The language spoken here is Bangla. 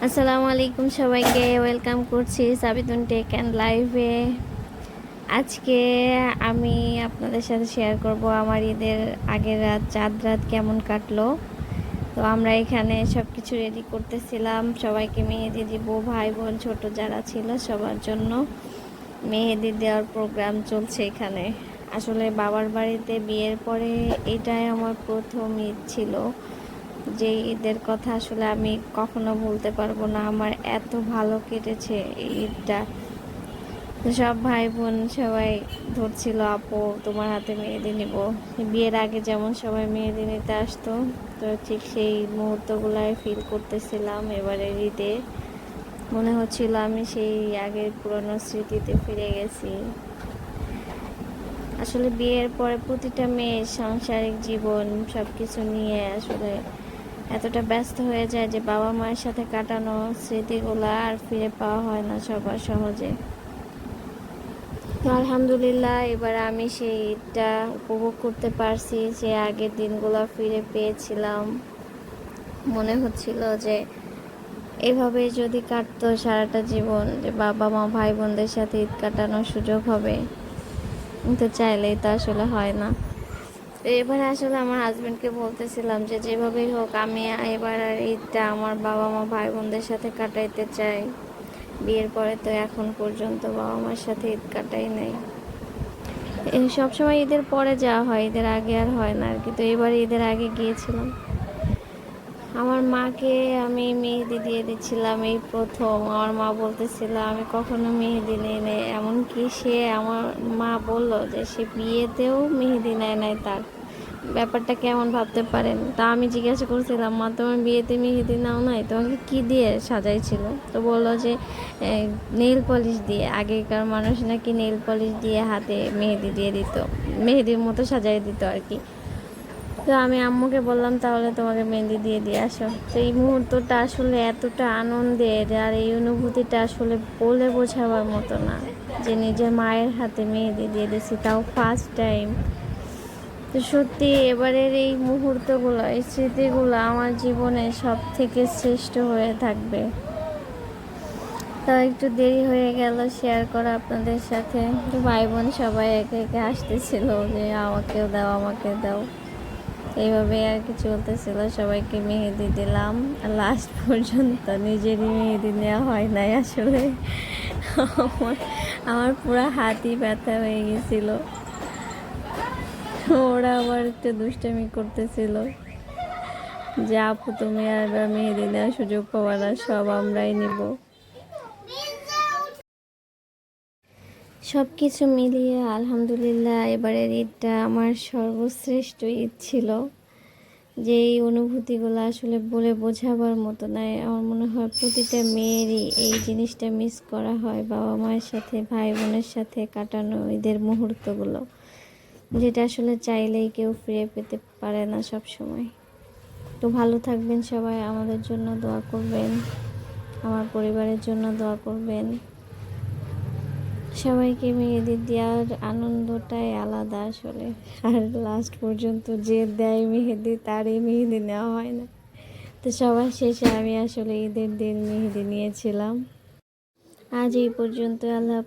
আসসালামু আলাইকুম সবাইকে ওয়েলকাম করছি সাবিতুন টেক অ্যান্ড লাইভে। আজকে আমি আপনাদের সাথে শেয়ার করব আমার ঈদের আগের রাত চাঁদ রাত কেমন কাটলো। তো আমরা এখানে সব কিছু রেডি করতেছিলাম, সবাইকে মেহেদি দিব, ভাই বোন ছোট যারা ছিল সবার জন্য মেহেদি দেওয়ার প্রোগ্রাম চলছে এখানে। আসলে বাবার বাড়িতে বিয়ের পরে এটাই আমার প্রথম ঈদ ছিল, যে ঈদের কথা আসলে আমি কখনো ভুলতে পারবো না। আমার এত ভালো কেটেছে এই ঈদটা। সব ভাই বোন সবাই ধরছিল, আপু তোমার হাতে মেহেদি নিব। বিয়ের আগে যেমন সবাই মেহেদি নিতে আসতো, তো ঠিক সেই মুহূর্তগুলাই ফিল করতেছিলাম এবারের ঈদে। মনে হচ্ছিল আমি সেই আগের পুরনো স্মৃতিতে ফিরে গেছি। আসলে বিয়ের পরে প্রতিটা মেয়ের সাংসারিক জীবন সব কিছু নিয়ে আসলে এতটা ব্যস্ত হয়ে যায় যে বাবা মায়ের সাথে কাটানো স্মৃতিগুলো আর ফিরে পাওয়া হয় না সবার সহজে। তো আলহামদুলিল্লাহ এবার আমি সেইটা উপভোগ করতে পারছি, যে আগের দিনগুলো ফিরে পেয়েছিলাম। মনে হচ্ছিল যে এভাবে যদি কাটতো সারাটা জীবন, যে বাবা মা ভাই বোনদের সাথে ঈদ কাটানোর সুযোগ হবে, কিন্তু চাইলেই তো আসলে হয় না। তো এবার আসলে আমার হাজব্যান্ডকে বলতেছিলাম যে যেভাবেই হোক আমি এবার আর ঈদটা আমার বাবা মা ভাই বোনদের সাথে কাটাইতে চাই। বিয়ের পরে তো এখন পর্যন্ত বাবা মার সাথে ঈদ কাটাই নাই। সবসময় ঈদের পরে যাওয়া হয়, ঈদের আগে আর হয় না আর কি। তো এবার ঈদের আগে গিয়েছিলাম, আমার মাকে আমি মেহেদি দিয়ে দিচ্ছিলাম এই প্রথম। আমার মা বলতেছিল আমি কখনো মেহেদি নেই নাই, এমনকি সে আমার মা বলল যে সে বিয়েতেও মেহেদি নেয় নাই। তার ব্যাপারটা কেমন ভাবতে পারেন। তা আমি জিজ্ঞাসা করছিলাম, মা তোমার বিয়েতে মেহেদি নাও নাই, তোমাকে কি দিয়ে সাজাইছিল? তো বললো যে নেইল পলিশ দিয়ে। আগেকার মানুষ নাকি নেইল পলিশ দিয়ে হাতে মেহেদি দিয়ে দিত, মেহেদির মতো সাজাই দিত আর কি। তো আমি আম্মুকে বললাম তাহলে তোমাকে মেহেদি দিয়ে দিয়ে আসো। তো এই মুহূর্তটা আসলে এতটা আনন্দের, আর এই অনুভূতিটা আসলে বলে বোঝাবার মতো না, যে নিজের মায়ের হাতে মেহেদি দিয়ে দিয়েছি, তাও ফার্স্ট টাইম। তো সত্যি এবারের এই মুহূর্তগুলো, এই স্মৃতিগুলো আমার জীবনে সব থেকে শ্রেষ্ঠ হয়ে থাকবে। তা একটু দেরি হয়ে গেল শেয়ার করা আপনাদের সাথে। তো ভাই বোন সবাই একে একে আসতেছিল যে আমাকেও দাও আমাকে দাও, এইভাবে আর কি চলতেছিল। সবাইকে মেহেদি দিলাম, আর লাস্ট পর্যন্ত নিজেরই মেহেদি নেওয়া হয় নাই আসলে। আমার আমার পুরো হাতই ব্যথা হয়ে গেছিল। ওরা আবার একটু দুষ্টামি করতেছিল যে আপু তুমি আর এবার মেহেদি নেওয়ার সুযোগ পাবা না, সব আমরাই নিব। সব কিছু মিলিয়ে আলহামদুলিল্লাহ এবারের ঈদটা আমার সর্বশ্রেষ্ঠ ঈদ ছিল। যে এই অনুভূতিগুলো আসলে বলে বোঝাবার মতো নয়। আমার মনে হয় প্রতিটা মেয়েরই এই জিনিসটা মিস করা হয়, বাবা মায়ের সাথে ভাই বোনের সাথে কাটানো ঈদের মুহূর্তগুলো, যেটা আসলে চাইলেই কেউ ফিরে পেতে পারে না সব সময়। তো ভালো থাকবেন সবাই, আমাদের জন্য দোয়া করবেন, আমার পরিবারের জন্য দোয়া করবেন। সবাইকে মেহেদি দেওয়ার আনন্দটাই আলাদা আসলে। আর লাস্ট পর্যন্ত যে দেয় মেহেদি তারই মেহেদি নেওয়া হয় না। তো সবার শেষে আমি আসলে ঈদের দিন মেহেদি নিয়েছিলাম। আজ এই পর্যন্ত, আল্লাহ।